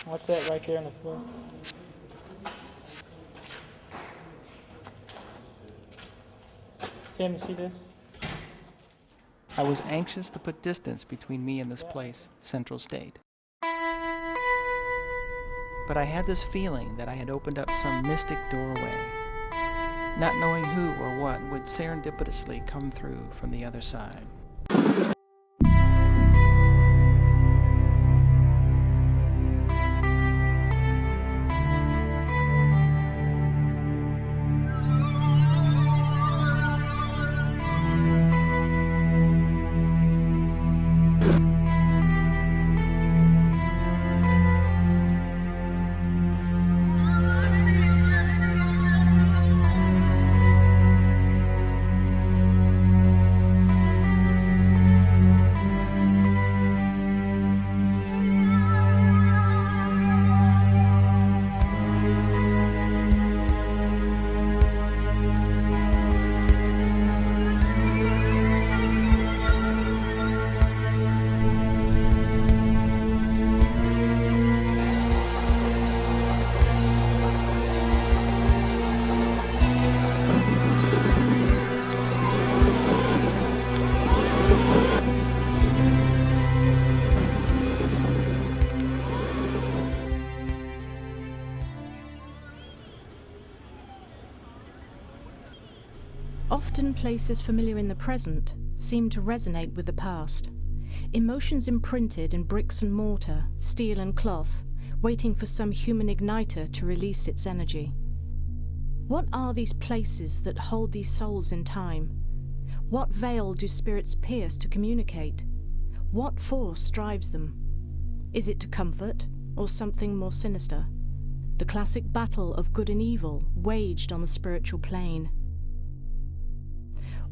Watch that right there on the floor. Tim, you see this? I was anxious to put distance between me and this place, Central State. But I had this feeling that I had opened up some mystic doorway, not knowing who or what would serendipitously come through from the other side. Often places familiar in the present seem to resonate with the past. Emotions imprinted in bricks and mortar, steel and cloth, waiting for some human igniter to release its energy. What are these places that hold these souls in time? What veil do spirits pierce to communicate? What force drives them? Is it to comfort or something more sinister? The classic battle of good and evil waged on the spiritual plane.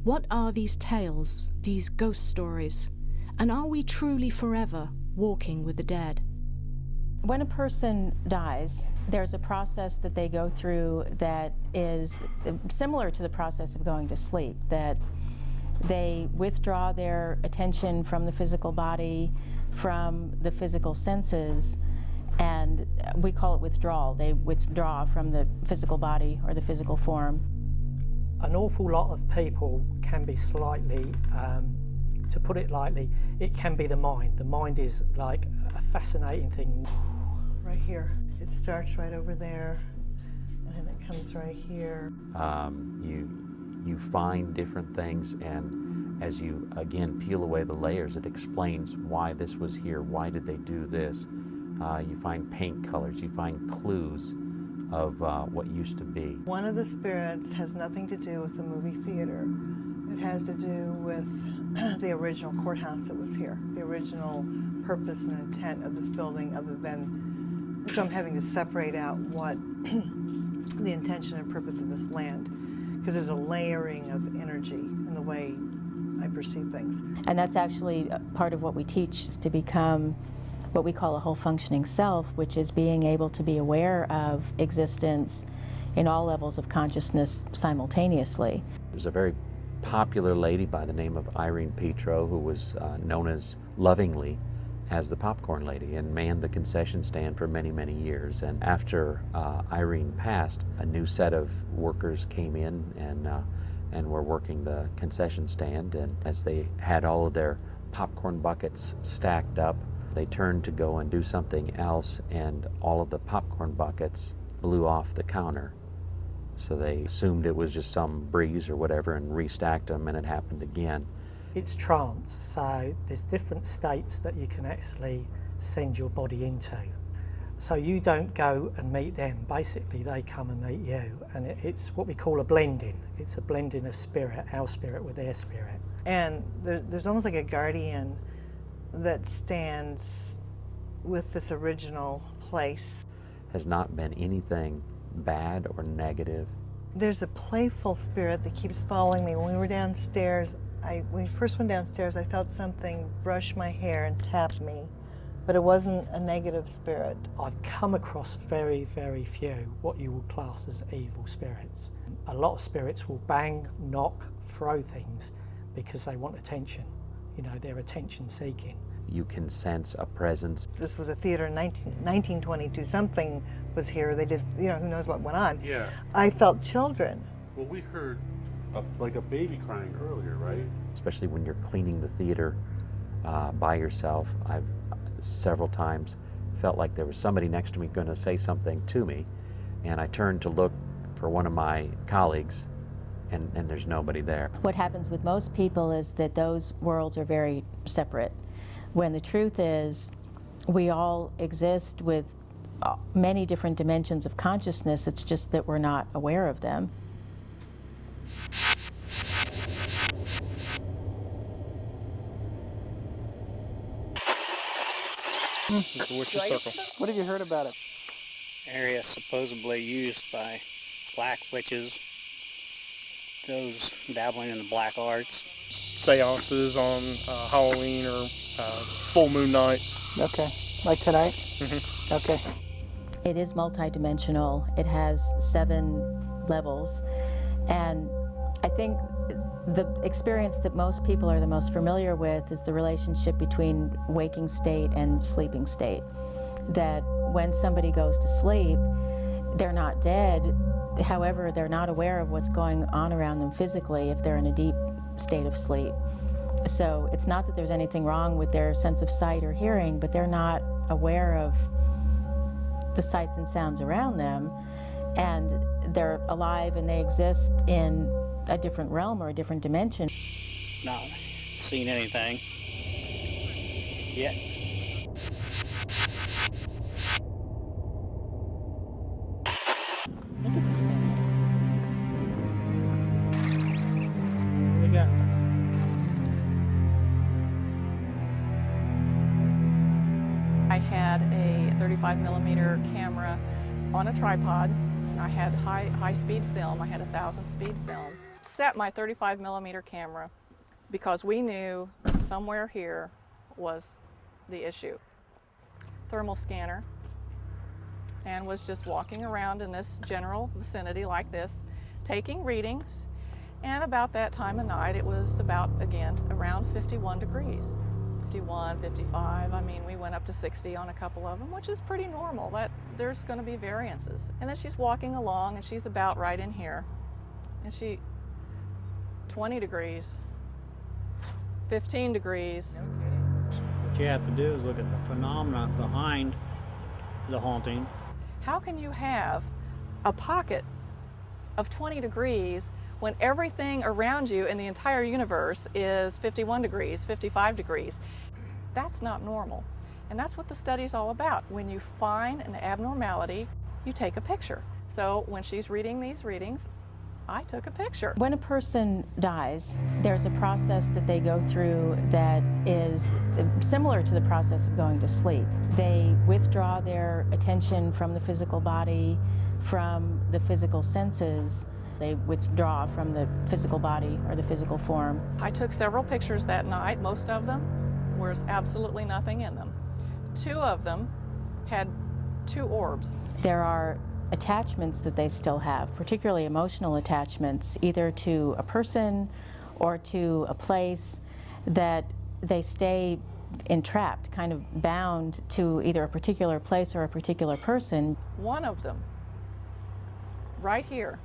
What are these tales, these ghost stories? And are we truly forever walking with the dead? When a person dies, there's a process that they go through that is similar to the process of going to sleep, that they withdraw their attention from the physical body, from the physical senses, and we call it withdrawal. They withdraw from the physical body or the physical form. An awful lot of people can be slightly, to put it lightly, it can be the mind. The mind is like a fascinating thing. Right here. It starts right over there, and then it comes right here. You find different things, and as you, again, peel away the layers, it explains why this was here, why did they do this. You find paint colors, you find clues of what used to be. One of the spirits has nothing to do with the movie theater. It has to do with the original courthouse that was here, the original purpose and intent of this building, other than, so I'm having to separate out what the intention and purpose of this land, because there's a layering of energy in the way I perceive things. And that's actually part of what we teach, is to become what we call a whole functioning self, which is being able to be aware of existence in all levels of consciousness simultaneously. There's a very popular lady by the name of Irene Petro, who was known as lovingly as the popcorn lady, and manned the concession stand for many, many years. And after Irene passed, a new set of workers came in and were working the concession stand, and as they had all of their popcorn buckets stacked up, they turned to go and do something else, and all of the popcorn buckets blew off the counter. So they assumed it was just some breeze or whatever and restacked them, and it happened again. It's trance, so there's different states that you can actually send your body into. So you don't go and meet them, basically they come and meet you, and it's what we call a blending. It's a blending of spirit, our spirit with their spirit. And there's almost like a guardian that stands with this original place. Has not been anything bad or negative. There's a playful spirit that keeps following me. When we were downstairs, when we first went downstairs, I felt something brush my hair and tap me, but it wasn't a negative spirit. I've come across very, very few what you would class as evil spirits. A lot of spirits will bang, knock, throw things because they want attention. You know, they're attention seeking. you can sense a presence. This was a theater in 1922. Something was here. They did, who knows what went on. Yeah. I felt children. Well, we heard like a baby crying earlier, right? Especially when you're cleaning the theater by yourself. I've several times felt like there was somebody next to me going to say something to me, and I turned to look for one of my colleagues, and there's nobody there. What happens with most people is that those worlds are very separate, when the truth is we all exist with many different dimensions of consciousness. It's just that we're not aware of them. It's a witch's circle. What have you heard about it? Area supposedly used by black witches, those dabbling in the black arts. Seances on Halloween or full moon nights. Okay. Like tonight? Mm-hmm. Okay. It is multidimensional. It has 7 levels. And I think the experience that most people are the most familiar with is the relationship between waking state and sleeping state. That when somebody goes to sleep, they're not dead. However, they're not aware of what's going on around them physically if they're in a deep state of sleep. So it's not that there's anything wrong with their sense of sight or hearing, but they're not aware of the sights and sounds around them, and they're alive and they exist in a different realm or a different dimension. Not seen anything yet. Look at this thing. What do we got? I had a 35mm camera on a tripod. I had high-speed film. I had 1,000 speed film. Set my 35mm camera because we knew somewhere here was the issue. Thermal scanner, and was just walking around in this general vicinity like this, taking readings. And about that time of night, it was about, again, around 51 degrees. 51, 55, I mean, we went up to 60 on a couple of them, which is pretty normal. There's going to be variances. And then she's walking along, and she's about right in here. And 20 degrees, 15 degrees. What you have to do is look at the phenomena behind the haunting. How can you have a pocket of 20 degrees when everything around you in the entire universe is 51 degrees, 55 degrees? That's not normal. And that's what the study's all about. When you find an abnormality, you take a picture. So when she's reading these readings, I took a picture. When a person dies, there's a process that they go through that is similar to the process of going to sleep. They withdraw their attention from the physical body, from the physical senses. They withdraw from the physical body or the physical form. I took several pictures that night. Most of them, was absolutely nothing in them. 2 of them had 2 orbs. There are attachments that they still have, particularly emotional attachments, either to a person or to a place, that they stay entrapped, kind of bound to either a particular place or a particular person. One of them, right here.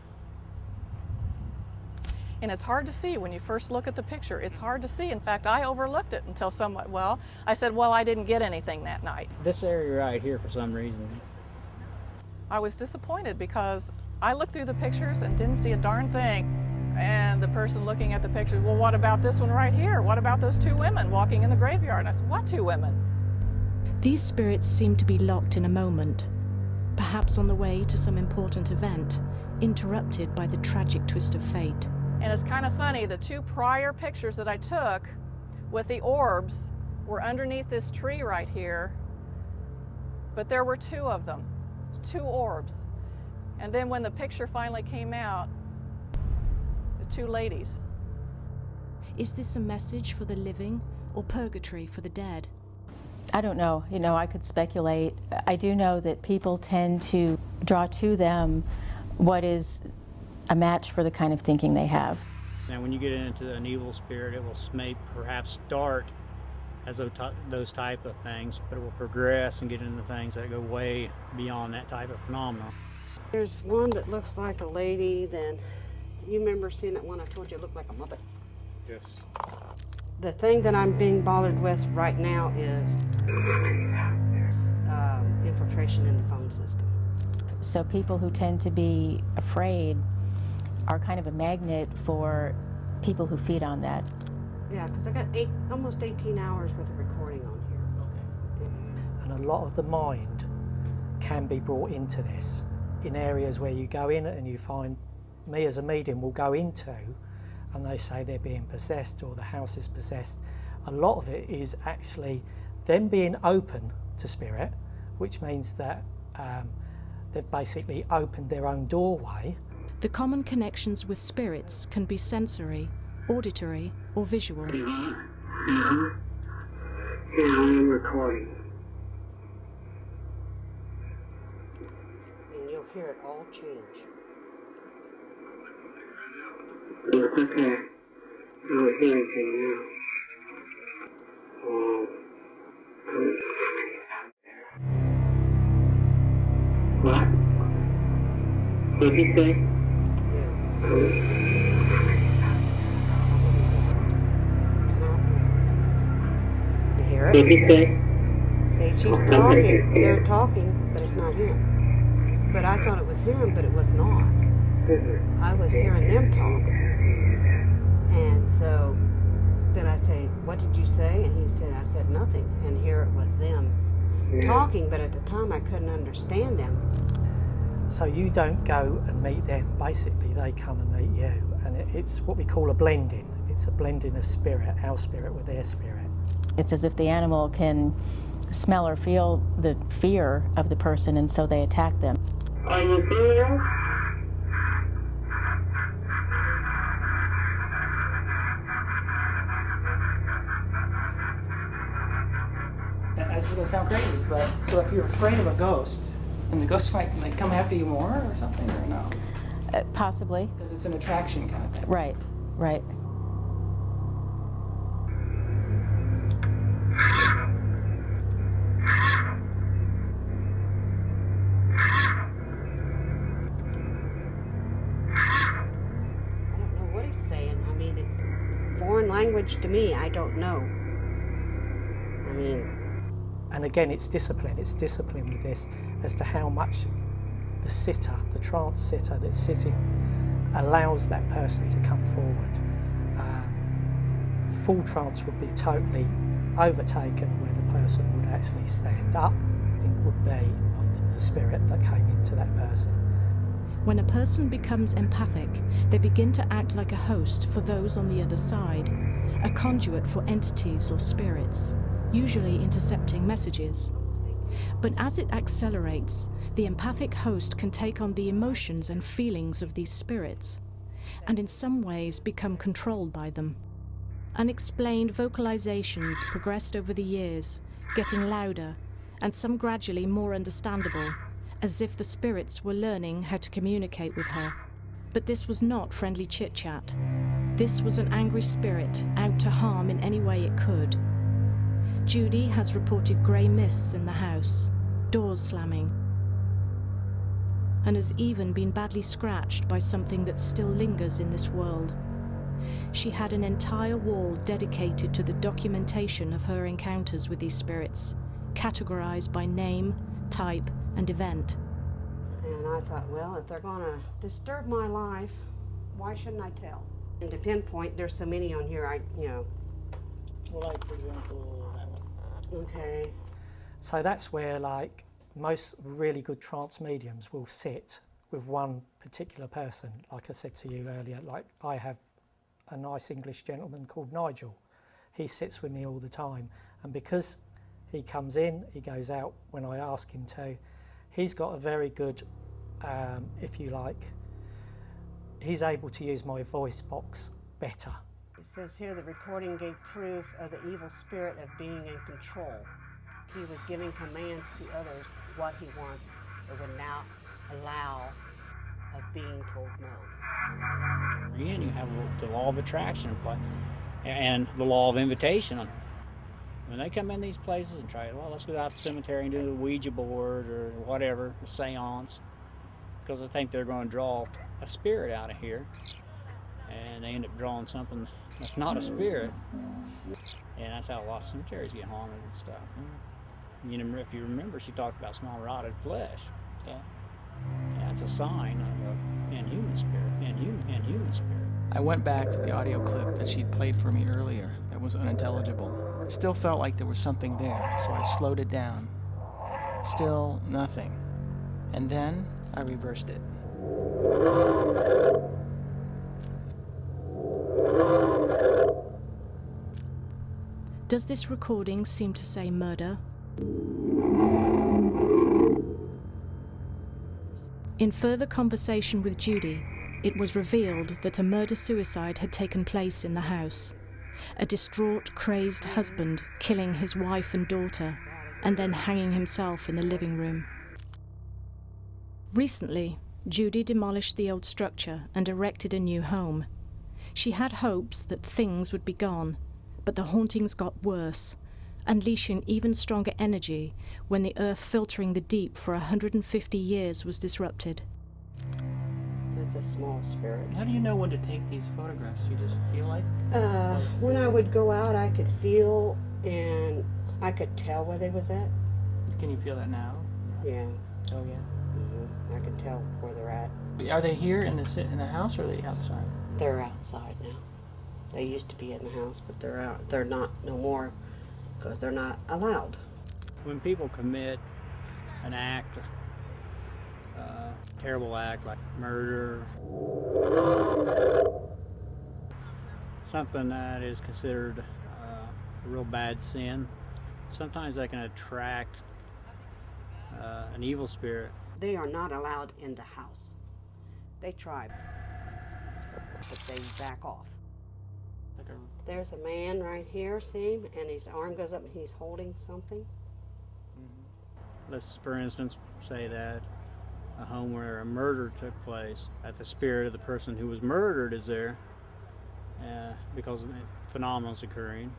And it's hard to see when you first look at the picture. It's hard to see. In fact, I overlooked it until I said, well, I didn't get anything that night. This area right here, for some reason. I was disappointed because I looked through the pictures and didn't see a darn thing. And the person looking at the pictures, well, what about this one right here? What about those 2 women walking in the graveyard? And I said, what 2 women? These spirits seem to be locked in a moment, perhaps on the way to some important event, interrupted by the tragic twist of fate. And it's kind of funny, the 2 prior pictures that I took with the orbs were underneath this tree right here, but there were 2 of them, 2 orbs. And then when the picture finally came out, the 2 ladies. Is this a message for the living or purgatory for the dead? I don't know. I could speculate. I do know that people tend to draw to them what is a match for the kind of thinking they have. Now, when you get into an evil spirit, it will perhaps start as those type of things, but it will progress and get into things that go way beyond that type of phenomenon. There's one that looks like a lady. Then you remember seeing that one I told you looked like a mother? Yes. The thing that I'm being bothered with right now is infiltration in the phone system. So people who tend to be afraid are kind of a magnet for people who feed on that. Yeah, because I got almost 18 hours worth of recording on here. And a lot of the mind can be brought into this in areas where you go in and you find, me as a medium will go into, and they say they're being possessed or the house is possessed. A lot of it is actually them being open to spirit, which means that they've basically opened their own doorway. The common connections with spirits can be sensory, auditory, or visual. Yeah, I'm recording. And you'll hear it all change. It's okay. I don't hear anything now. What? What did you say? You hear it? What did you say? See, she's talking. They're talking, but it's not him. But I thought it was him, but it was not. I was hearing them talk. And so then I say, what did you say? And he said, I said nothing. And here it was them talking, but at the time I couldn't understand them. So you don't go and meet them, basically they come and meet you. And it's what we call a blending. It's a blending of spirit, our spirit with their spirit. It's as if the animal can smell or feel the fear of the person, and so they attack them. Are you there? This is gonna sound crazy, but so if you're afraid of a ghost, and the ghost might like come after you more or something, or no? Possibly. Because it's an attraction kind of thing. Right, right. I don't know what he's saying. I mean, it's foreign language to me. I don't know. I mean... And again, it's discipline. It's discipline with this as to how much the sitter, the trance sitter that's sitting, allows that person to come forward. Full trance would be totally overtaken where the person would actually stand up, I think would be of the spirit that came into that person. When a person becomes empathic, they begin to act like a host for those on the other side, a conduit for entities or spirits, usually intercepting messages. But as it accelerates, the empathic host can take on the emotions and feelings of these spirits, and in some ways become controlled by them. Unexplained vocalizations progressed over the years, getting louder, and some gradually more understandable, as if the spirits were learning how to communicate with her. But this was not friendly chit-chat. This was an angry spirit out to harm in any way it could. Judy has reported grey mists in the house, doors slamming, and has even been badly scratched by something that still lingers in this world. She had an entire wall dedicated to the documentation of her encounters with these spirits, categorized by name, type, and event. And I thought, well, if they're going to disturb my life, why shouldn't I tell? And to pinpoint, there's so many on here, Well, like, for example, that one. Okay. So that's where, like, most really good trance mediums will sit with one particular person. Like I said to you earlier, like I have a nice English gentleman called Nigel. He sits with me all the time, and because he comes in, he goes out when I ask him to, he's got a very good, if you like, he's able to use my voice box better. It says here the recording gave proof of the evil spirit of being in control. He was giving commands to others what he wants, but would now allow of being told no. Again, you have the law of attraction and the law of invitation. When they come in these places and try, well, let's go out to the cemetery and do the Ouija board or whatever, a seance, because I think they're going to draw a spirit out of here, and they end up drawing something that's not a spirit, and that's how a lot of cemeteries get haunted and stuff. You know, if you remember, she talked about small rotted flesh. Yeah, it's a sign of an inhuman spirit. Inhuman spirit. I went back to the audio clip that she'd played for me earlier that was unintelligible. It still felt like there was something there, so I slowed it down. Still nothing. And then I reversed it. Does this recording seem to say murder? In further conversation with Judy, it was revealed that a murder-suicide had taken place in the house. A distraught, crazed husband killing his wife and daughter, and then hanging himself in the living room. Recently, Judy demolished the old structure and erected a new home. She had hopes that things would be gone, but the hauntings got worse, unleashing even stronger energy when the earth filtering the deep for 150 years was disrupted. That's a small spirit. How do you know when to take these photographs? You just feel like? When I would go out, I could feel and I could tell where they was at. Can you feel that now? Yeah. Oh yeah. I can tell where they're at. Are they here in the house, or are they outside? They're outside now. They used to be in the house, but they're out. They're not no more because they're not allowed. When people commit an act, terrible act like murder, something that is considered a real bad sin, sometimes they can attract an evil spirit. They are not allowed in the house. They try, but they back off. There's a man right here, see him, and his arm goes up and he's holding something. Let's, for instance, say that a home where a murder took place, that the spirit of the person who was murdered is there because a phenomenon is occurring,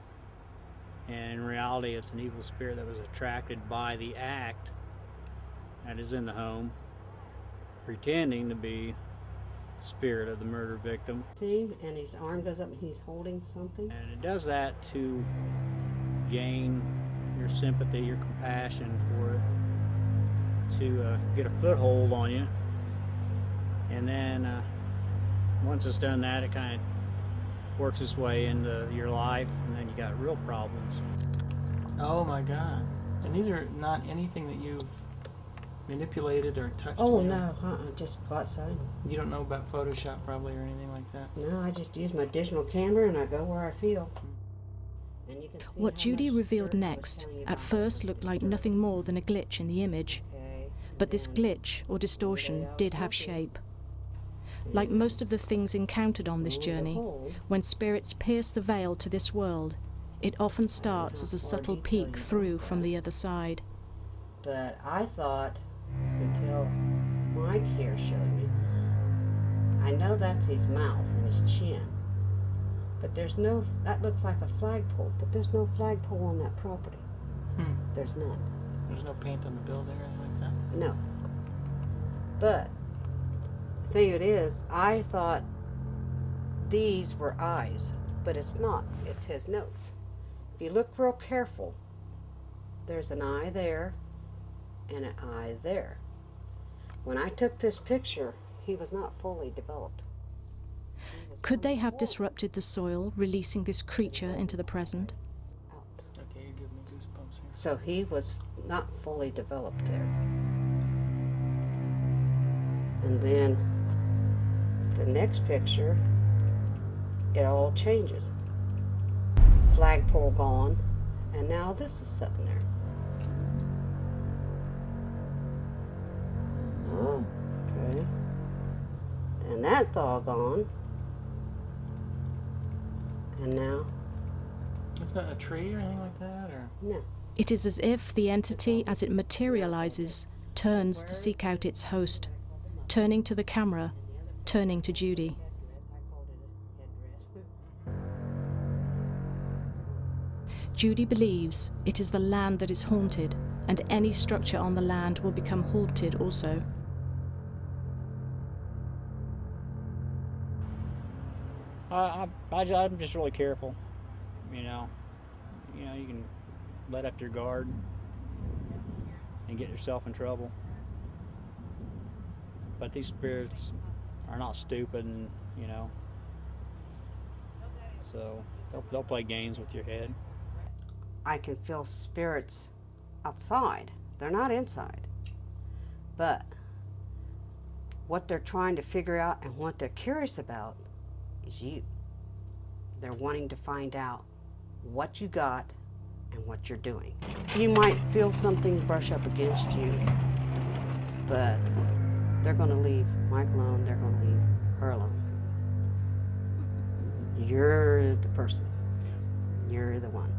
and in reality it's an evil spirit that was attracted by the act that is in the home, pretending to be the spirit of the murder victim. See him, and his arm goes up and he's holding something. And it does that to gain your sympathy, your compassion for it, to get a foothold on you. And then once it's done that, it kind of works its way into your life, and then you got real problems. Oh my God. And these are not anything that you've manipulated or touched? Oh, with? no, just go outside. You don't know about Photoshop probably or anything like that? No, I just use my digital camera and I go where I feel. And you can see What Judy revealed next at first looked like nothing more than a glitch in the image. But this glitch or distortion did have shape. Like most of the things encountered on this journey, when spirits pierce the veil to this world, it often starts as a subtle peek through from the other side. But I thought, until Mike here showed me, I know that's his mouth and his chin. But there's no, that looks like a flagpole, but there's no flagpole on that property. There's none. There's no paint on the building or anything like that? No. But the thing it is, I thought these were eyes, but it's not. It's his nose. If you look real careful, there's an eye there and an eye there. When I took this picture, he was not fully developed. Could they have disrupted the soil, releasing this creature into the present? Okay, you give me goosebumps here. So he was not fully developed there. And then the next picture, it all changes. Flagpole gone, and now this is sitting there. Okay. And that's all gone. And now? It's not a tree or anything like that, or? No. It is as if the entity, as it materializes, turns to seek out its host, turning to the camera, turning to Judy. Judy believes it is the land that is haunted, and any structure on the land will become haunted also. I'm just really careful, you know. You know, you can let up your guard and get yourself in trouble. But these spirits are not stupid, and, you know, so they'll play games with your head. I can feel spirits outside. They're not inside. But what they're trying to figure out and what they're curious about is you. They're wanting to find out what you got and what you're doing. You might feel something brush up against you, but they're going to leave Mike alone, they're going to leave her alone. You're the person. You're the one.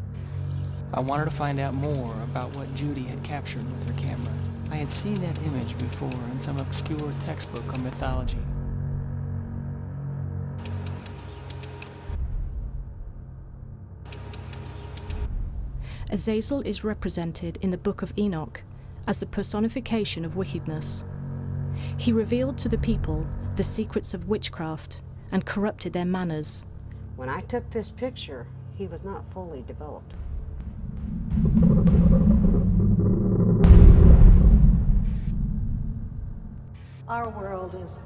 I wanted to find out more about what Judy had captured with her camera. I had seen that image before in some obscure textbook on mythology. Azazel is represented in the Book of Enoch as the personification of wickedness. He revealed to the people the secrets of witchcraft and corrupted their manners. When I took this picture, he was not fully developed. Our world is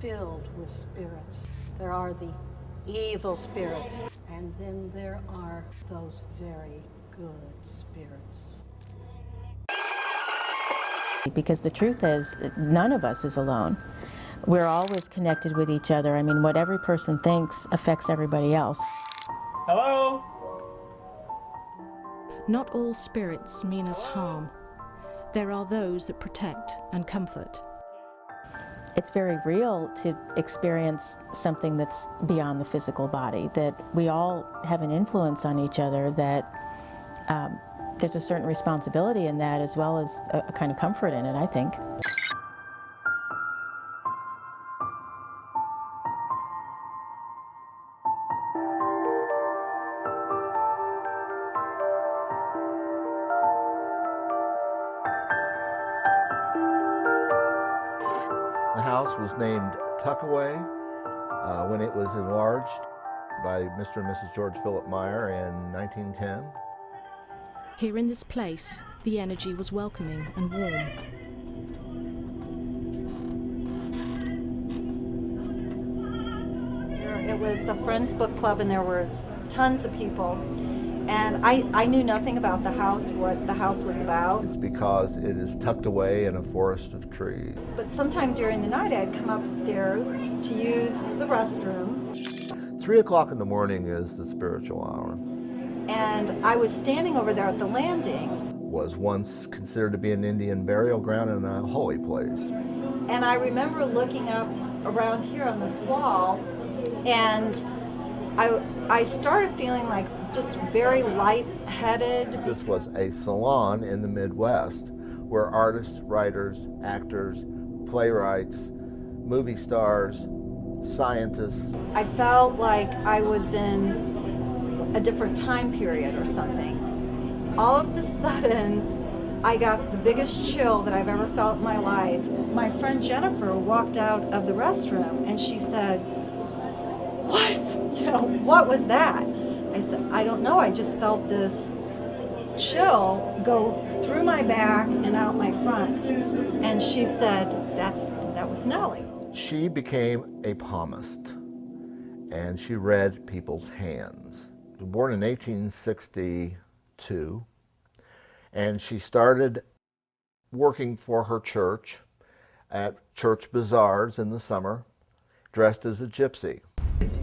filled with spirits. There are the evil spirits, and then there are those very good spirits. Because the truth is, none of us is alone. We're always connected with each other. I mean, what every person thinks affects everybody else. Hello? Not all spirits mean us harm. There are those that protect and comfort. It's very real to experience something that's beyond the physical body, that we all have an influence on each other, that there's a certain responsibility in that as well as a kind of comfort in it, I think. The house was named Tuckaway when it was enlarged by Mr. and Mrs. George Philip Meyer in 1910. Here in this place, the energy was welcoming and warm. It was a friends book club, and there were tons of people. And I knew nothing about the house, what the house was about. It's because it is tucked away in a forest of trees. But sometime during the night, I'd come upstairs to use the restroom. 3 o'clock in the morning is the spiritual hour. And I was standing over there at the landing. Was once considered to be an Indian burial ground and a holy place. And I remember looking up around here on this wall, and I started feeling like just very light-headed. This was a salon in the Midwest where artists, writers, actors, playwrights, movie stars, scientists. I felt like I was in a different time period or something. All of a sudden, I got the biggest chill that I've ever felt in my life. My friend Jennifer walked out of the restroom and she said, "What? What was that?" I said, "I don't know, I just felt this chill go through my back and out my front." And she said, that was Nellie. She became a palmist, and she read people's hands. She was born in 1862, and she started working for her church at church bazaars in the summer, dressed as a gypsy.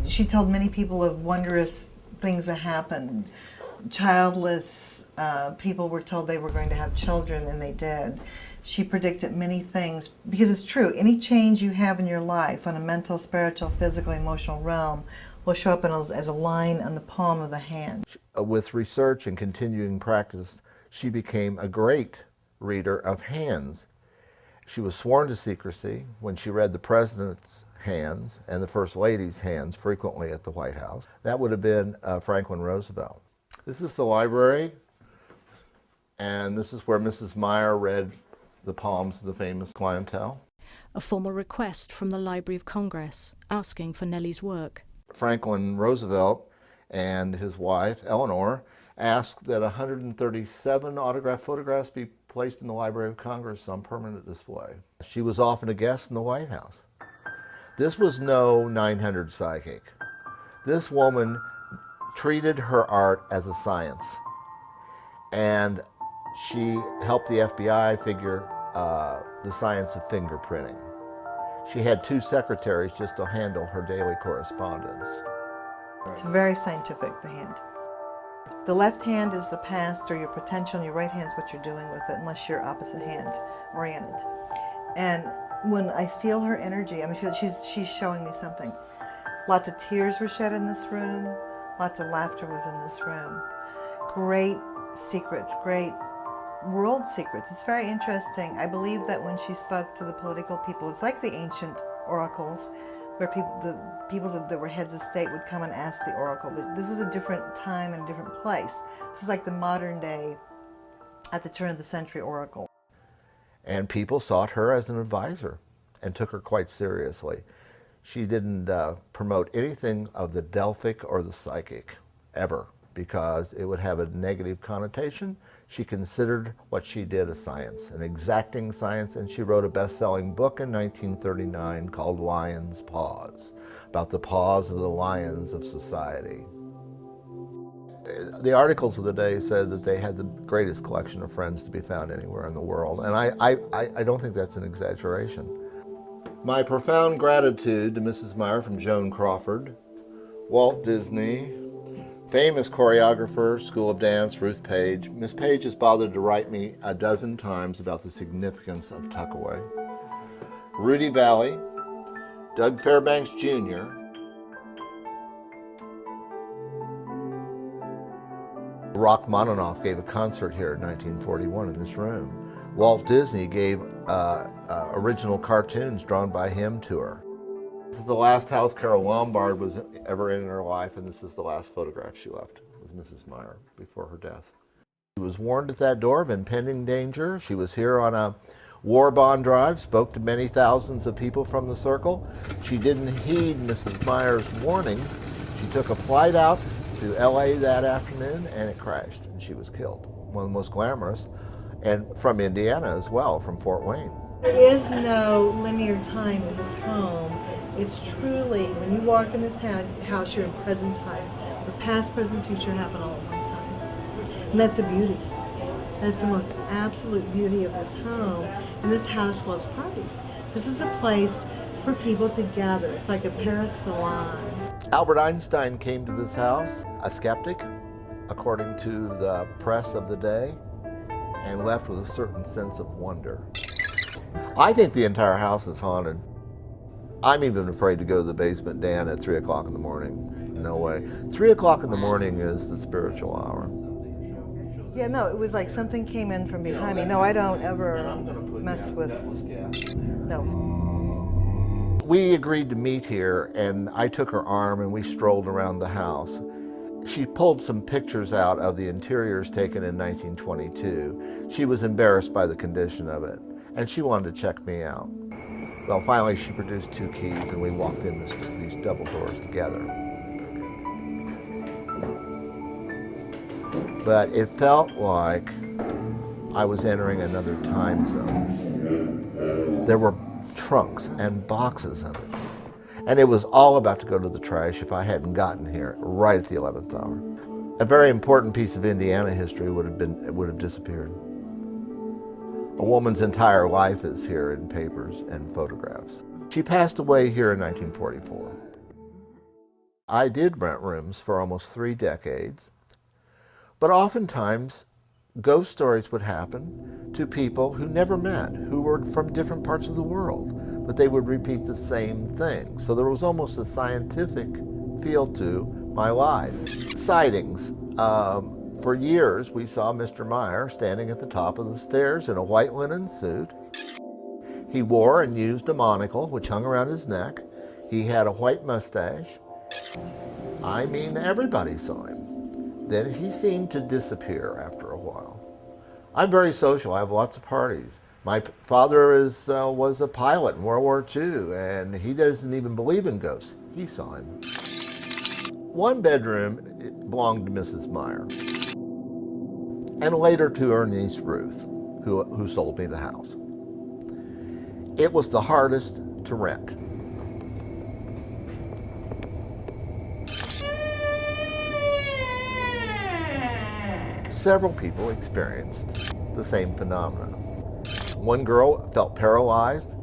She told many people of wondrous things that happened. Childless people were told they were going to have children, and they did. She predicted many things, because it's true, any change you have in your life on a mental, spiritual, physical, emotional realm will show up as a line on the palm of the hand. With research and continuing practice, she became a great reader of hands. She was sworn to secrecy when she read the president's hands and the First Lady's hands frequently at the White House. That would have been Franklin Roosevelt. This is the library, and this is where Mrs. Meyer read the poems of the famous clientele. A formal request from the Library of Congress asking for Nellie's work. Franklin Roosevelt and his wife, Eleanor, asked that 137 autographed photographs be placed in the Library of Congress on permanent display. She was often a guest in the White House. This was no 900 psychic. This woman treated her art as a science, and she helped the FBI figure the science of fingerprinting. She had 2 secretaries just to handle her daily correspondence. It's very scientific, the hand. The left hand is the past or your potential, and your right hand is what you're doing with it, unless you're opposite hand oriented. And when I feel her energy, I mean, she's showing me something. Lots of tears were shed in this room. Lots of laughter was in this room. Great secrets, great world secrets. It's very interesting. I believe that when she spoke to the political people, it's like the ancient oracles, where the people that were heads of state would come and ask the oracle. But this was a different time and a different place. This was like the modern day, at the turn of the century oracle. And people sought her as an advisor and took her quite seriously. She didn't promote anything of the Delphic or the psychic, ever, because it would have a negative connotation. She considered what she did a science, an exacting science, and she wrote a best-selling book in 1939 called Lion's Paws, about the paws of the lions of society. The articles of the day said that they had the greatest collection of friends to be found anywhere in the world, and I don't think that's an exaggeration. My profound gratitude to Mrs. Meyer from Joan Crawford, Walt Disney, famous choreographer, School of Dance, Ruth Page. Miss Page has bothered to write me a dozen times about the significance of Tuckaway. Rudy Valley, Doug Fairbanks Jr., Rachmaninoff gave a concert here in 1941 in this room. Walt Disney gave original cartoons drawn by him to her. This is the last house Carol Lombard was ever in her life, and this is the last photograph she left, was Mrs. Meyer before her death. She was warned at that door of impending danger. She was here on a war bond drive, spoke to many thousands of people from the circle. She didn't heed Mrs. Meyer's warning. She took a flight out to LA that afternoon, and it crashed, and she was killed. One of the most glamorous, and from Indiana as well, from Fort Wayne. There is no linear time in this home. It's truly, when you walk in this house, you're in present time. The past, present, future happen all at one time. And that's a beauty. That's the most absolute beauty of this home. And this house loves parties. This is a place for people to gather. It's like a Paris salon. Albert Einstein came to this house, a skeptic, according to the press of the day, and left with a certain sense of wonder. I think the entire house is haunted. I'm even afraid to go to the basement, Dan, at 3 o'clock in the morning. No way. 3 o'clock in the morning is the spiritual hour. Yeah, no, it was like something came in from behind me. No, I don't ever mess with, no. We agreed to meet here, and I took her arm and we strolled around the house. She pulled some pictures out of the interiors taken in 1922. She was embarrassed by the condition of it, and she wanted to check me out. Well, finally she produced 2 keys and we walked in these double doors together. But it felt like I was entering another time zone. There were trunks and boxes in it. And it was all about to go to the trash if I hadn't gotten here right at the 11th hour. A very important piece of Indiana history would have disappeared. A woman's entire life is here in papers and photographs. She passed away here in 1944. I did rent rooms for almost 3 decades, but oftentimes ghost stories would happen to people who never met, who were from different parts of the world, but they would repeat the same thing. So there was almost a scientific feel to my life. Sightings. For years, we saw Mr. Meyer standing at the top of the stairs in a white linen suit. He wore and used a monocle, which hung around his neck. He had a white mustache. I mean, everybody saw him. Then he seemed to disappear after a while. I'm very social. I have lots of parties. My father was a pilot in World War II, and he doesn't even believe in ghosts. He saw him. One bedroom belonged to Mrs. Meyer, and later to her niece Ruth, who sold me the house. It was the hardest to rent. Several people experienced the same phenomena. One girl felt paralyzed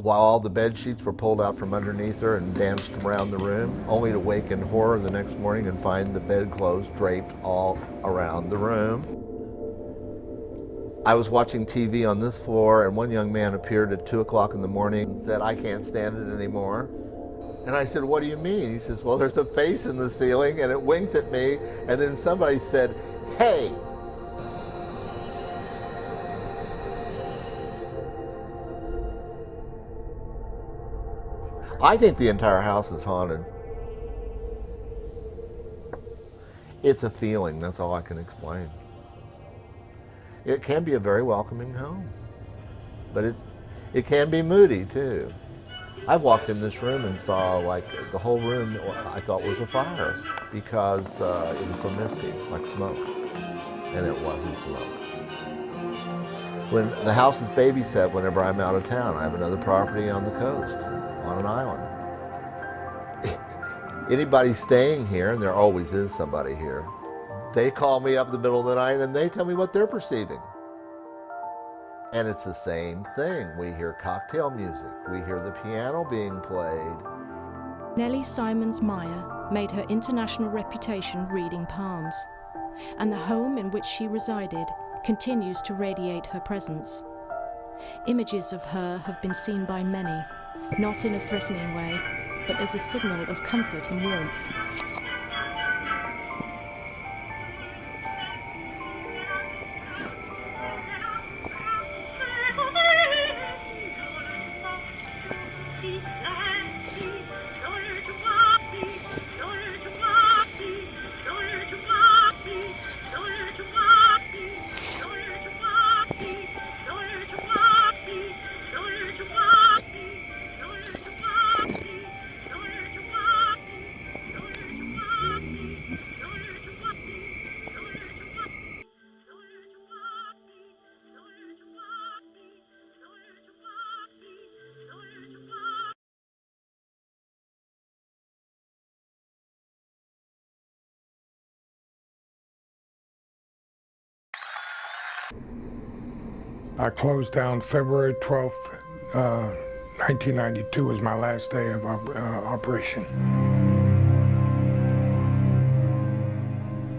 while all the bed sheets were pulled out from underneath her and danced around the room, only to wake in horror the next morning and find the bedclothes draped all around the room. I was watching TV on this floor, and one young man appeared at 2 o'clock in the morning and said, "I can't stand it anymore." And I said, "What do you mean?" He says, "Well, there's a face in the ceiling," and it winked at me, and then somebody said, "Hey." I think the entire house is haunted. It's a feeling, that's all I can explain. It can be a very welcoming home, but it can be moody too. I walked in this room and saw like the whole room I thought was a fire because it was so misty, like smoke, and it wasn't smoke. When the house is babysat whenever I'm out of town, I have another property on the coast, on an island. Anybody staying here, and there always is somebody here, they call me up in the middle of the night and they tell me what they're perceiving. And it's the same thing. We hear cocktail music. We hear the piano being played. Nellie Simons Meyer made her international reputation reading palms, and the home in which she resided continues to radiate her presence. Images of her have been seen by many, not in a threatening way, but as a signal of comfort and warmth. I closed down February 12th, 1992 was my last day of operation.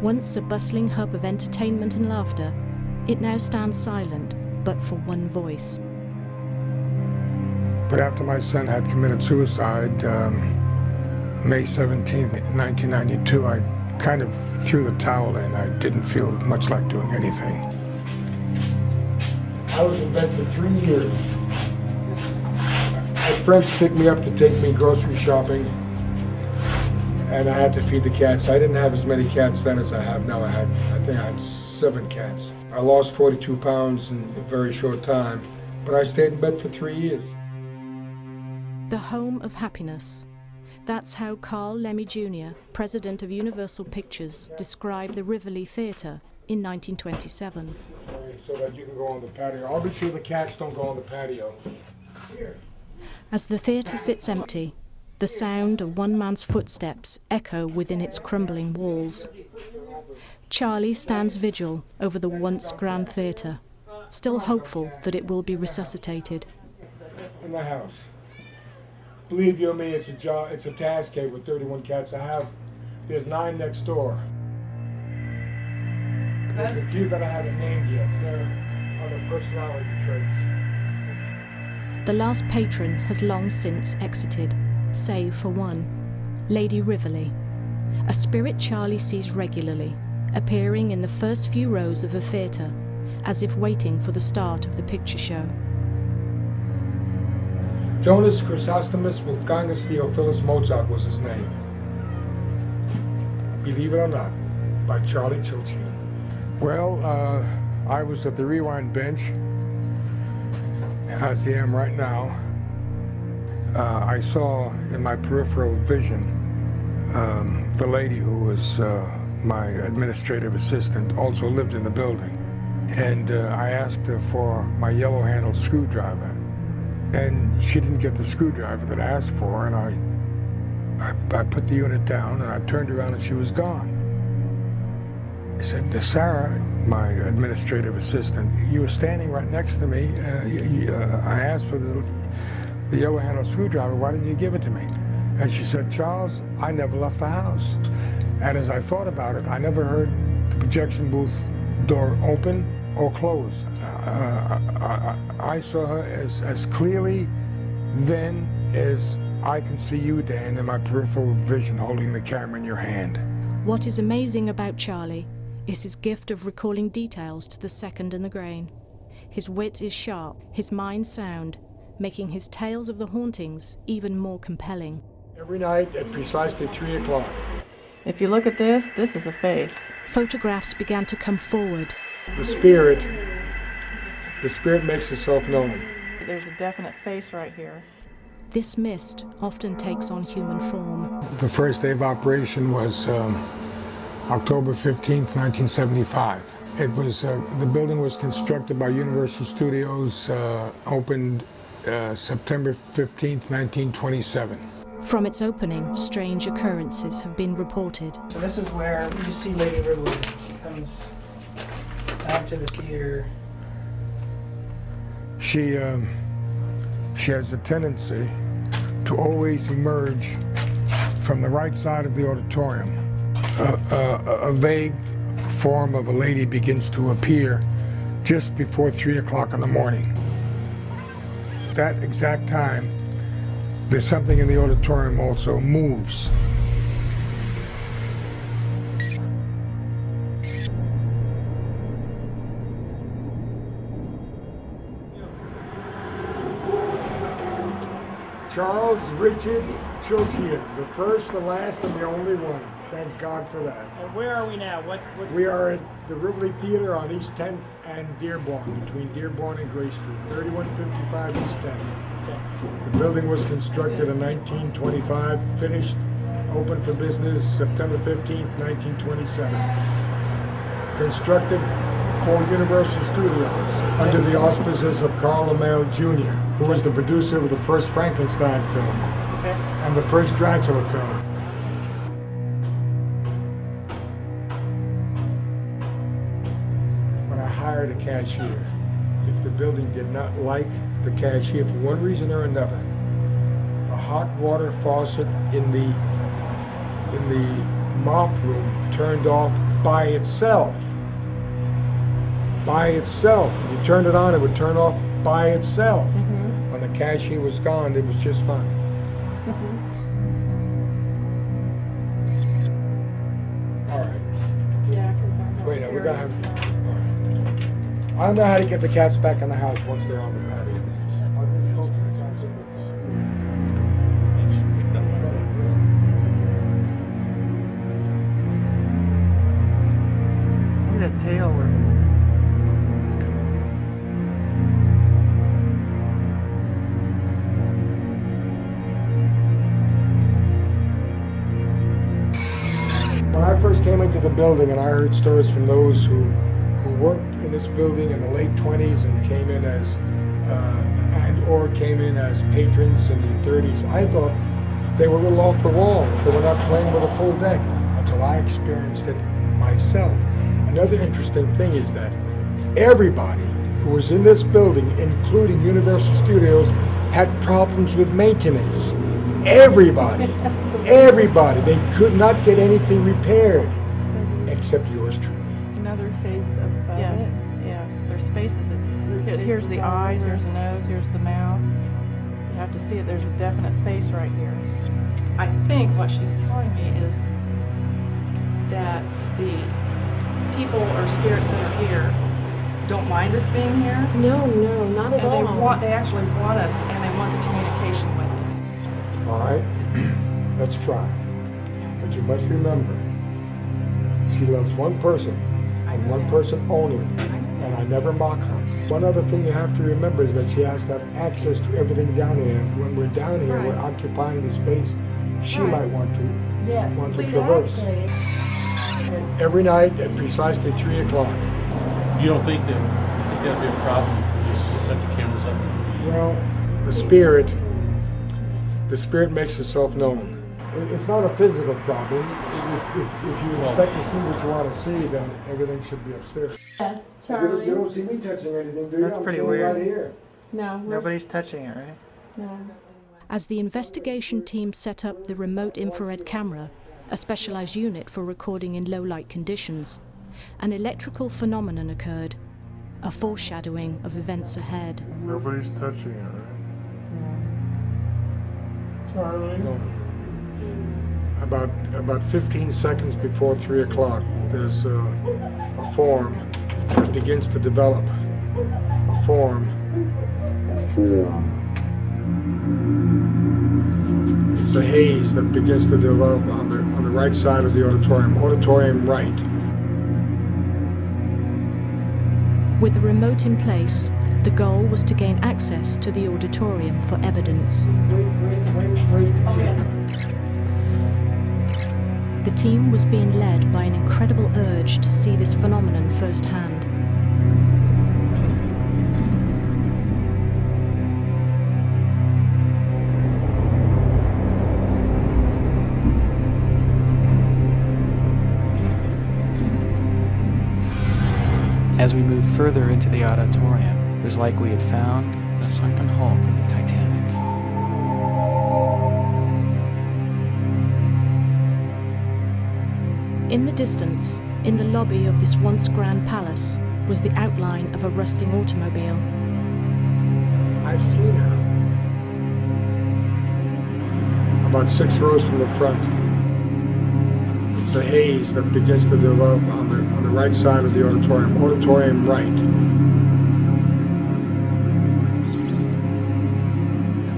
Once a bustling hub of entertainment and laughter, it now stands silent, but for one voice. But after my son had committed suicide, May 17th, 1992, I kind of threw the towel in. I didn't feel much like doing anything. I was in bed for 3 years. My friends picked me up to take me grocery shopping, and I had to feed the cats. I didn't have as many cats then as I have now. I think I had 7 cats. I lost 42 pounds in a very short time, but I stayed in bed for 3 years. The home of happiness. That's how Carl Lemmy Jr., president of Universal Pictures, described the Rivoli Theater in 1927. So that you can go on the patio. I'll be sure the cats don't go on the patio. Here. As the theatre sits empty, the sound of one man's footsteps echo within its crumbling walls. Charlie stands vigil over the once grand theatre, still hopeful that it will be resuscitated. In the house. Believe you me, it's a task here with 31 cats I have. There's 9 next door. There's a few that I haven't named yet. They're other personality traits. The last patron has long since exited, save for one, Lady Rivoli, a spirit Charlie sees regularly, appearing in the first few rows of the theatre, as if waiting for the start of the picture show. Jonas Chrysostomus Wolfgangus Theophilus Mozart was his name. Believe it or not. by Charlie Chulchian. Well, I was at the rewind bench, as I am right now. I saw in my peripheral vision the lady who was my administrative assistant also lived in the building. And I asked her for my yellow handled screwdriver. And she didn't get the screwdriver that I asked for, and I put the unit down, and I turned around and she was gone. I said, Sarah, my administrative assistant, you were standing right next to me. I asked for the yellow handled screwdriver, why didn't you give it to me? And she said, Charles, I never left the house. And as I thought about it, I never heard the projection booth door open or close. I saw her as clearly then as I can see you, Dan, in my peripheral vision holding the camera in your hand. What is amazing about Charlie is his gift of recalling details to the second and the grain. His wit is sharp, his mind sound, making his tales of the hauntings even more compelling. Every night at precisely 3 o'clock. If you look at this is a face. Photographs began to come forward. The spirit makes itself known. There's a definite face right here. This mist often takes on human form. The first day of operation was October 15th, 1975. It was, the building was constructed by Universal Studios, opened September 15th, 1927. From its opening, strange occurrences have been reported. So this is where you see Lady Rivoli. She comes out to the theater. She has a tendency to always emerge from the right side of the auditorium. A vague form of a lady begins to appear just before 3 o'clock in the morning. That exact time, there's something in the auditorium also moves. Charles Richard Chulchian, the first, the last, and the only one. Thank God for that. And where are we now? We are at the Rivoli Theater on East 10th and Dearborn, between Dearborn and Gray Street, 3155 East 10th. Okay. The building was constructed in 1925, finished, open for business September 15th, 1927. Constructed for Universal Studios under the auspices of Carl LaMail Jr., who was the producer of the first Frankenstein film and the first Dracula film. When I hired a cashier, if the building did not like the cashier for one reason or another, the hot water faucet in the mop room turned off by itself. By itself. If you turned it on, it would turn off by itself. Mm-hmm. When the cashier was gone, it was just fine. Mm-hmm. All right. Yeah, because Wait, no, we gotta have. All right. I don't know how to get the cats back in the house once they're on the patio. I'll just hope sometimes it works. Look at that tail working. That's cool. When I first came into the building and I heard stories from those who worked in this building in the late 20s and came in as came in as patrons in the 30s, I thought they were a little off the wall. They were not playing with a full deck until I experienced it myself. Another interesting thing is that everybody who was in this building, including Universal Studios, had problems with maintenance. Everybody. Everybody. They could not get anything repaired except yours truly. Another face above yes, there's faces. Here's the eyes, here's the nose, here's the mouth. You have to see it. There's a definite face right here. I think what she's telling me is that the people or spirits that are here don't mind us being here. No, not at all. They actually want us, and they want the communication with us. All right, let's try. But you must remember, She loves one person, and one person only, and I never mock her. One other thing you have to remember is that she has to have access to everything down here. When we're down here, we're occupying the space she might want to traverse. Every night at precisely 3 o'clock. You don't think that'd be a problem if we just set the cameras up? Well, the spirit makes itself known. It's not a physical problem. If you expect to see what you want to see, then everything should be upstairs. Yes, Charlie. You don't see me touching anything, do you? That's pretty weird. Right here. No. Nobody's touching it, right? No. As the investigation team set up the remote infrared camera, a specialized unit for recording in low-light conditions, an electrical phenomenon occurred, a foreshadowing of events ahead. Nobody's touching it, right? Charlie? No. About 15 seconds before 3 o'clock, there's a form that begins to develop. A form. It's a haze that begins to develop on the right side of the auditorium. Auditorium right. With the remote in place, the goal was to gain access to the auditorium for evidence. Wait. Oh, yes. The team was being led by an incredible urge to see this phenomenon firsthand. As we moved further into the auditorium, it was like we had found the sunken hulk of the Titanic. In the distance, in the lobby of this once grand palace, was the outline of a rusting automobile. I've seen her. About 6 rows from the front. It's a haze that begins to develop on the right side of the auditorium. Auditorium right.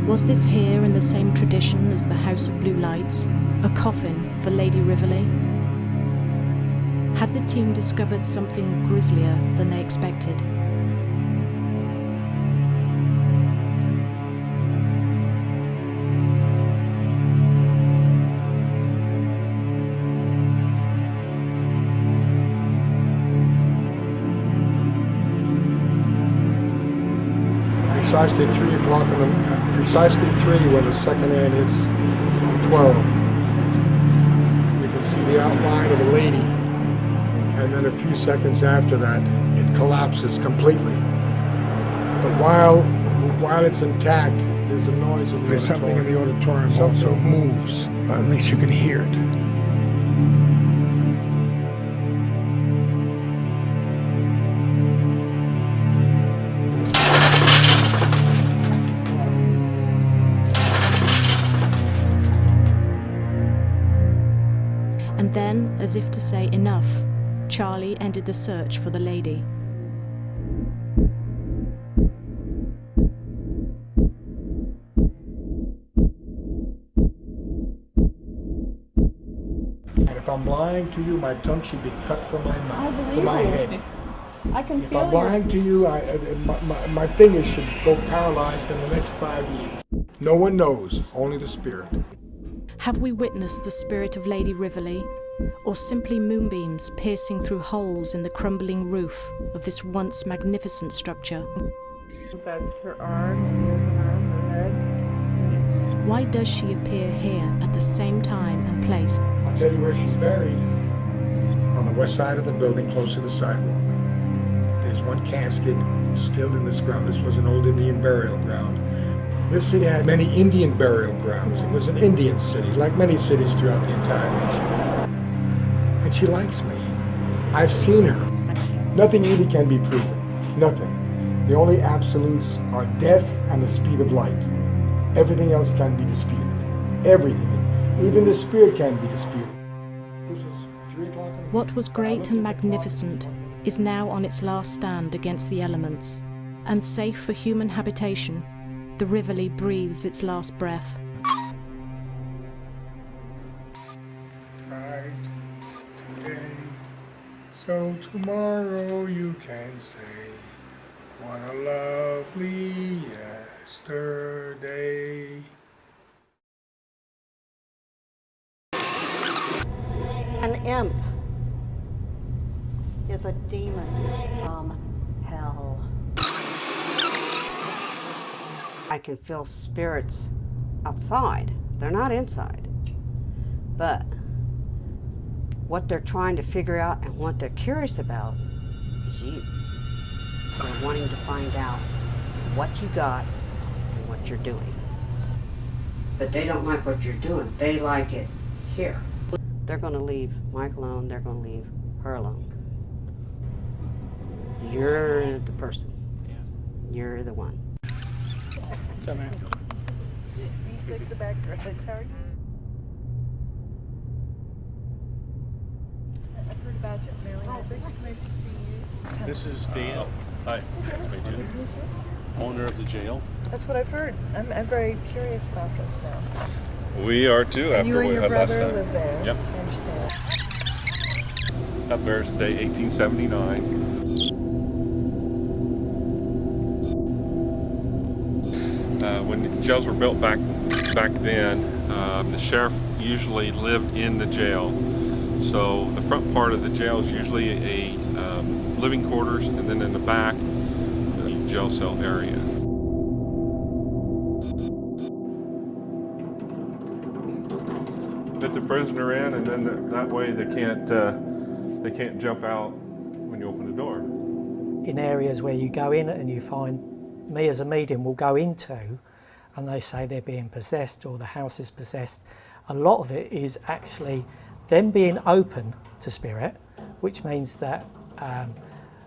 Was this here in the same tradition as the House of Blue Lights, a coffin for Lady Rivoli? Had the team discovered something grislier than they expected? Precisely 3 o'clock precisely 3 when the second hand hits the 12. You can see the outline of a lady, and then a few seconds after that, it collapses completely. But while it's intact, there's a noise in the There's something in the auditorium also moves, or at least you can hear it. And then, as if to say enough, Charlie ended the search for the lady. And if I'm lying to you, my tongue should be cut from my mouth, from my head. I can If feel I'm lying to you, my fingers should go paralyzed in the next 5 years. No one knows, only the spirit. Have we witnessed the spirit of Lady Rivoli, or simply moonbeams piercing through holes in the crumbling roof of this once magnificent structure? That's her arm, and here's an arm, her head. Why does she appear here at the same time and place? I'll tell you where she's buried. On the west side of the building, close to the sidewalk. There's one casket still in this ground. This was an old Indian burial ground. This city had many Indian burial grounds. It was an Indian city, like many cities throughout the entire nation. And she likes me. I've seen her. Nothing really can be proven. Nothing. The only absolutes are death and the speed of light. Everything else can be disputed. Everything. Even the spirit can be disputed. This was 3 o'clock. What was great and magnificent is now on its last stand against the elements. Unsafe for human habitation, the Rivoli breathes its last breath. Pride today So tomorrow you can say, what a lovely yesterday. An imp is a demon from hell. I can feel spirits outside. They're not inside. But what they're trying to figure out and what they're curious about is you. They're wanting to find out what you got and what you're doing. But they don't like what you're doing. They like it here. They're going to leave Mike alone. They're going to leave her alone. You're the person. You're the one. You took the back roads. How are you? I've heard about you, Marilene. It's nice to see you. This is Dan. Hi. Nice to meet you. Owner of the jail. That's what I've heard. I'm very curious about this now. We are too. And after you and we your had last brother time. live there. Yep. I understand. Up there is the day 1879. When jails were built back then, the sheriff usually lived in the jail. So the front part of the jail is usually a living quarters, and then in the back, the jail cell area. Put the prisoner in, and then that way they can't jump out when you open the door. In areas where you go in and you find, me as a medium will go into, and they say they're being possessed or the house is possessed, a lot of it is actually them being open to spirit, which means that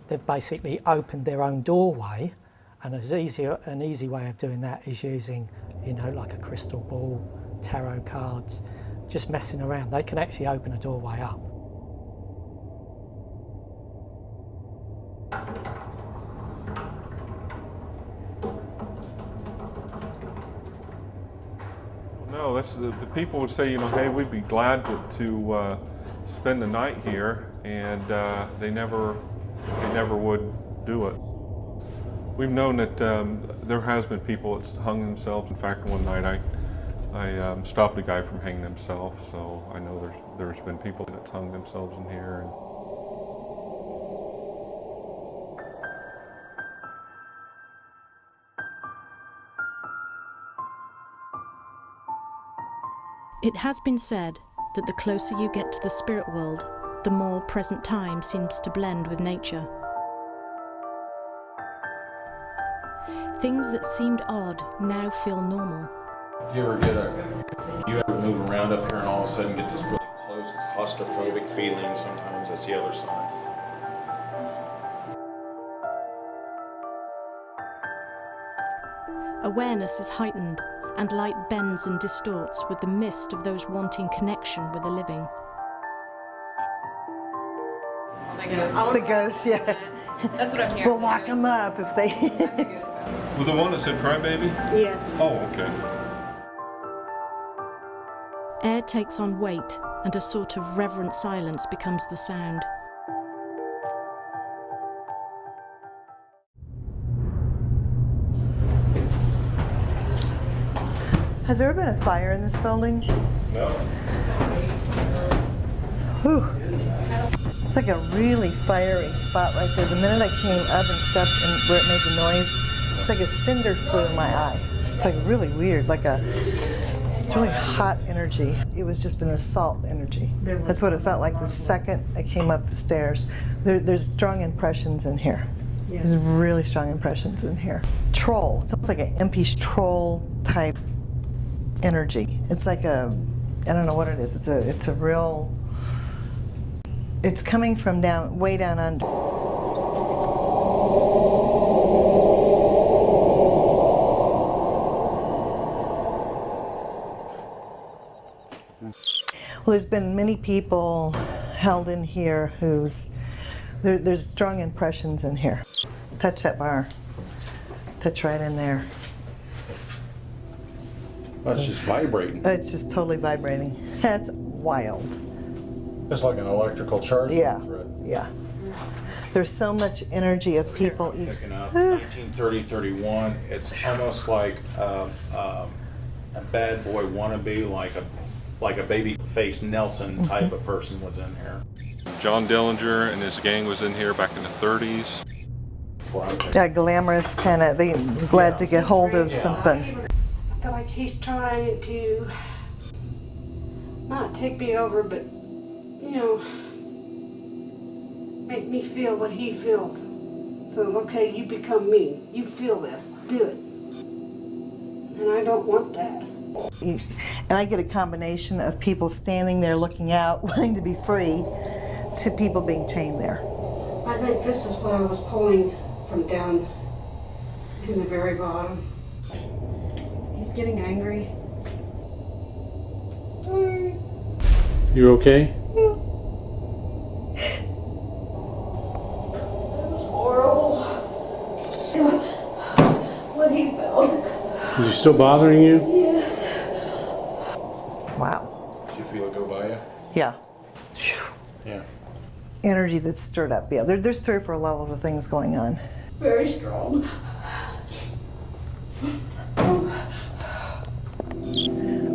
they've basically opened their own doorway, and an easy way of doing that is using, like a crystal ball, tarot cards, just messing around. They can actually open a doorway up. No, that's the people would say, hey, we'd be glad to spend the night here, and they never would do it. We've known that there has been people that's hung themselves. In fact, one night I stopped a guy from hanging himself, so I know there's been people that's hung themselves in here. It has been said that the closer you get to the spirit world, the more present time seems to blend with nature. Things that seemed odd now feel normal. Do you ever move around up here and all of a sudden get this really close claustrophobic feeling? Sometimes that's the other side. Awareness is heightened, and light bends and distorts with the mist of those wanting connection with the living. The ghosts, yeah. That's what I'm hearing. We'll lock them up if they... Well, the one that said crybaby? Yes. Oh, okay. Air takes on weight, and a sort of reverent silence becomes the sound. Has there ever been a fire in this building? No. Whew. It's like a really fiery spot right there. The minute I came up and stepped in where it made the noise, it's like a cinder flew in my eye. It's like really weird, like it's really hot energy. It was just an assault energy. That's what it felt like the second I came up the stairs. There's strong impressions in here. Yes. There's really strong impressions in here. Troll. It's almost like an impish troll type energy. It's like I don't know what it is. It's a real, it's coming from way down under. Well, there's been many people held in here there's strong impressions in here. Touch that bar. Touch right in there. Well, it's just vibrating. It's just totally vibrating. That's wild. It's like an electrical charge. Yeah. Thread. Yeah. There's so much energy of people. Picking up 1930, 31. It's almost like a bad boy wannabe, like a baby-faced Nelson type of person was in here. John Dillinger and his gang was in here back in the 30s. That glamorous kind of, they glad to get hold of something. I feel like he's trying to not take me over, but, you know, make me feel what he feels. So, okay, you become me. You feel this. Do it. And I don't want that. And I get a combination of people standing there looking out, wanting to be free, to people being chained there. I think this is what I was pulling from down in the very bottom. He's getting angry. You okay? Horrible. What he felt. Is he still bothering you? Yes. Wow. Did you feel it go by you? Yeah. Yeah. Energy that's stirred up. Yeah, there's 3 or 4 levels of things going on. Very strong.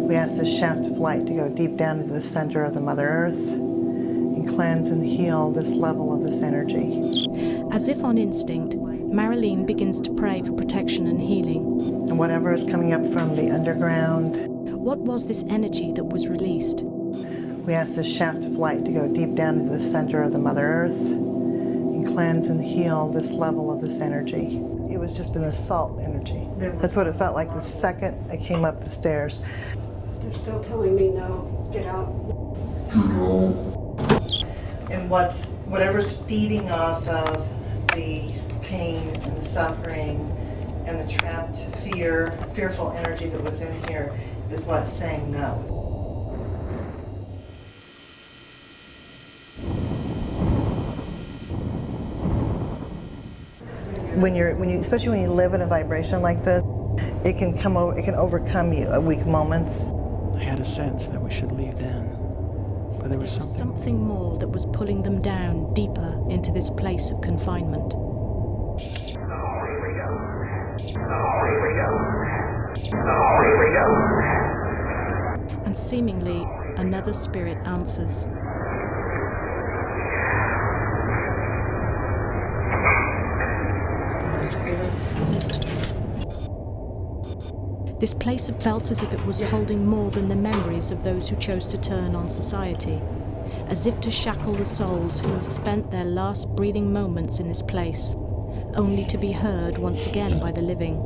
We ask this shaft of light to go deep down into the center of the Mother Earth and cleanse and heal this level of this energy. As if on instinct, Marilene begins to pray for protection and healing. And whatever is coming up from the underground. What was this energy that was released? We ask this shaft of light to go deep down into the center of the Mother Earth and cleanse and heal this level of this energy. It was just an assault energy. That's what it felt like the second I came up the stairs. They're still telling me no, get out. And whatever's feeding off of the pain and the suffering and the trapped fearful energy that was in here is what's saying no. Especially when you live in a vibration like this, it can overcome you at weak moments. I had a sense that we should leave then, but there was something more that was pulling them down deeper into this place of confinement. And seemingly, another spirit answers. This place felt as if it was holding more than the memories of those who chose to turn on society, as if to shackle the souls who have spent their last breathing moments in this place, only to be heard once again by the living.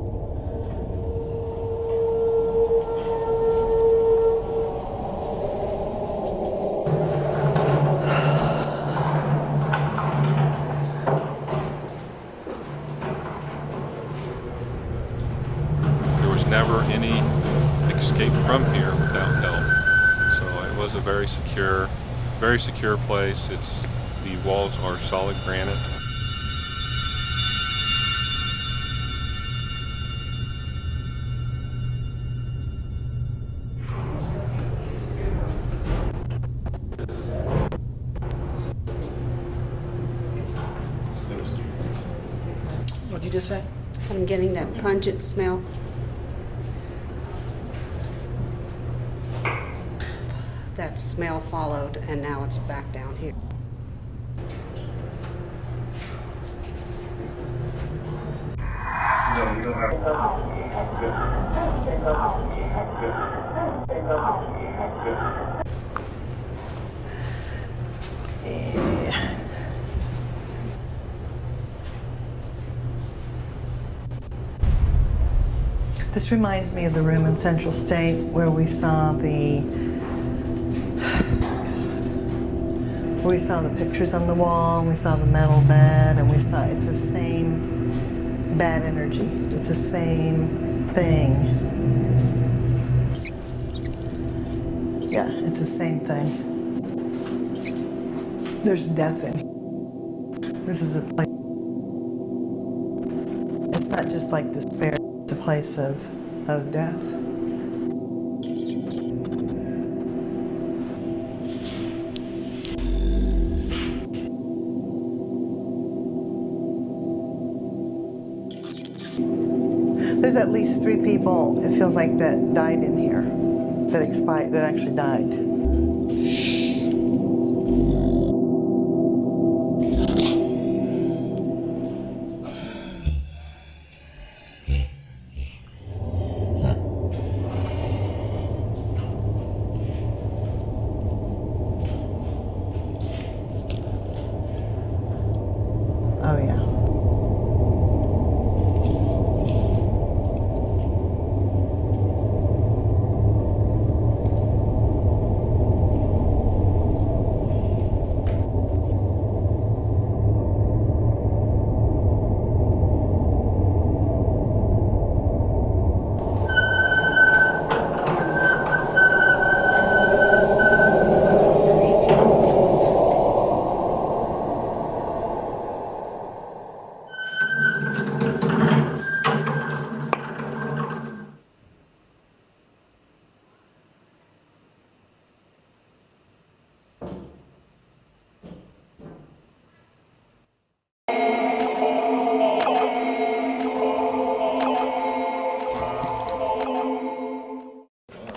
Never any escape from here without help. So it was a very secure place. The walls are solid granite. What'd you just say? I'm getting that pungent smell. That smell followed, and now it's back down here. No, you don't have This reminds me of the room in Central State where we saw the pictures on the wall, and we saw the metal bed, and it's the same bad energy. It's the same thing. Yeah, it's the same thing. There's death in here. This is a place. It's not just like despair, it's a place of death. There's at least 3 people, it feels like, that died in here, that actually died. Oh, yeah.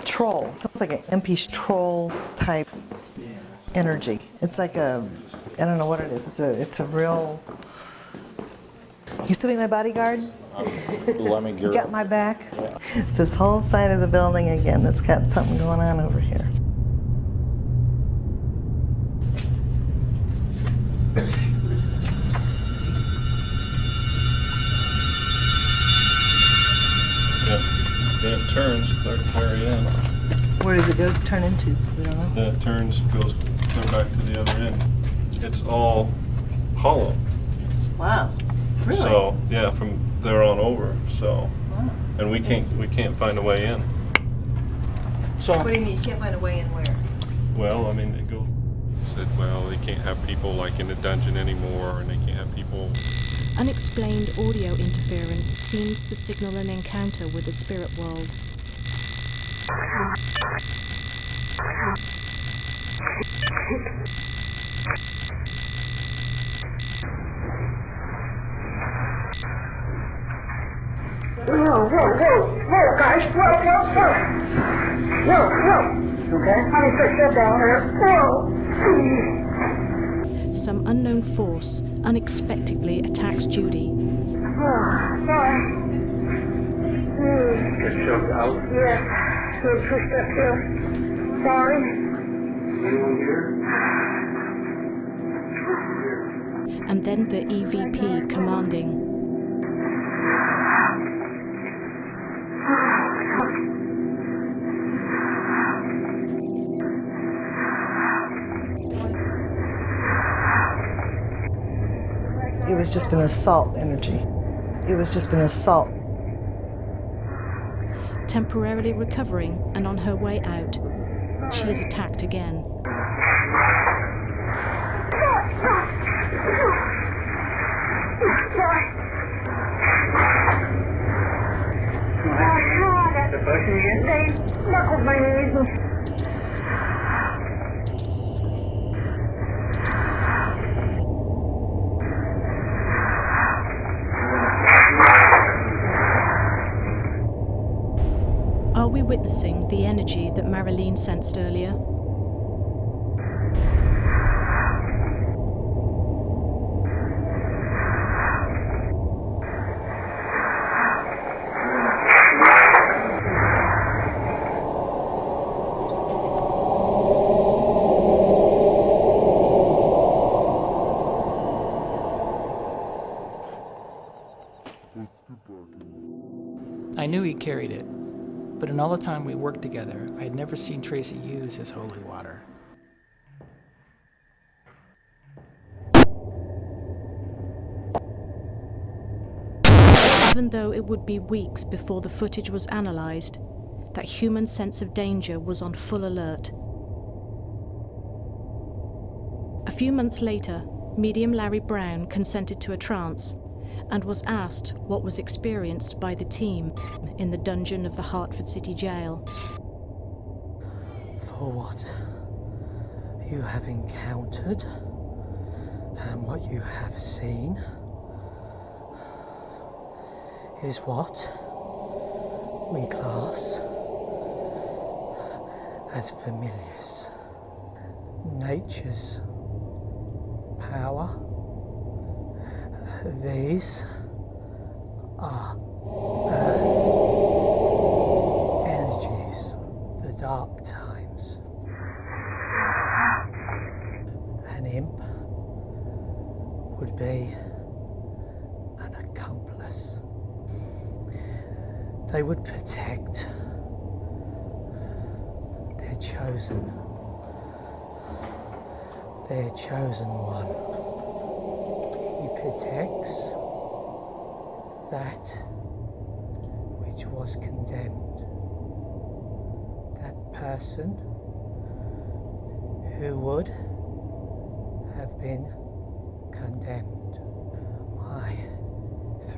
Troll. It sounds like an MP's troll type energy. It's like a, I don't know what it is. It's a real. You still be my bodyguard? Let me You got my back? Yeah. It's this whole side of the building again that's got something going on over here. Then it turns clear to very end. Where does it go turn into? We don't know. Then it turns, goes clear back to the other end. It's all hollow. Wow. Really? So yeah, from there on over. So, wow. And we can't find a way in. So what do you mean you can't find a way in where? Well, I mean, it goes. Said, well, they can't have people like in the dungeon anymore, and they can't have people. Unexplained audio interference seems to signal an encounter with the spirit world. Whoa, guys, whoa. Okay, let me fix that down here. Whoa. Some unknown force unexpectedly attacks Judy. Sorry. Get shoved out? Yeah, we're pushed up here. Sorry. Anyone here? And then the EVP commanding. It was just an assault energy. It was just an assault. Temporarily recovering and on her way out, she is attacked again. Are we witnessing the energy that Marilene sensed earlier? I knew he carried it, but in all the time we worked together, I had never seen Tracy use his holy water. Even though it would be weeks before the footage was analysed, that human sense of danger was on full alert. A few months later, medium Larry Brown consented to a trance and was asked what was experienced by the team in the dungeon of the Hartford City Jail. For what you have encountered and what you have seen, is what we class as familiars. Nature's power. These are earth energies, the dark times. An imp would be an accomplice. They would protect their chosen one. He protects that which was condemned. That person who would have been condemned. My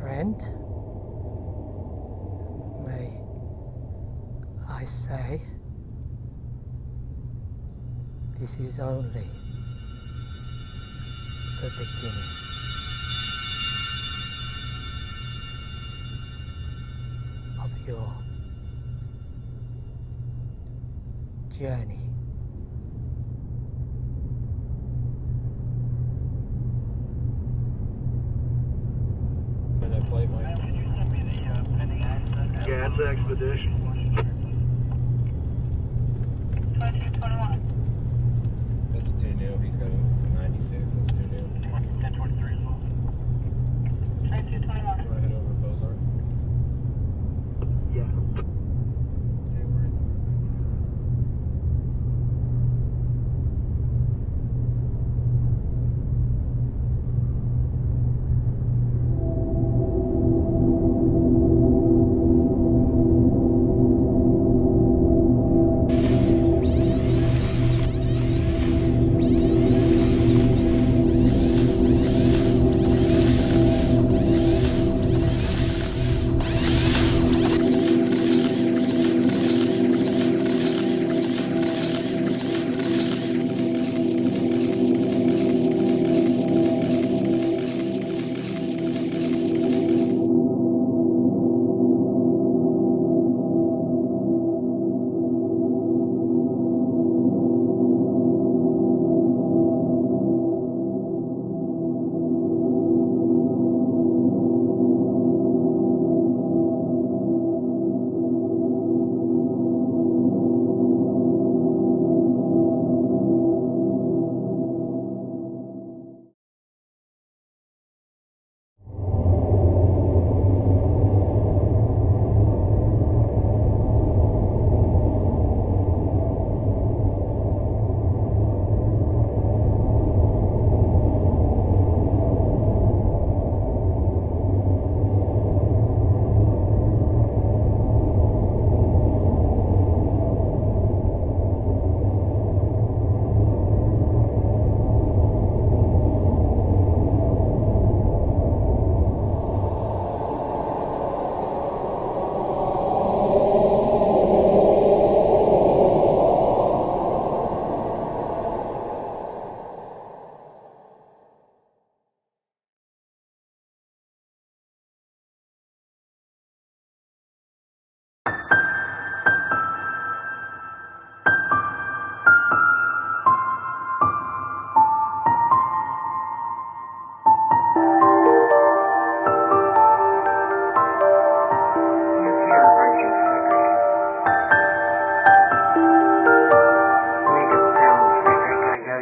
friend, may I say, this is only the beginning. Of your journey. That plate, Mike? Yeah, it's Expedition. 2221. That's too new. He's got it's a 96. That's too new. 1023 as well. 2221. You want to head over to Bozart? Yeah. Okay, we're in there.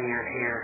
Here.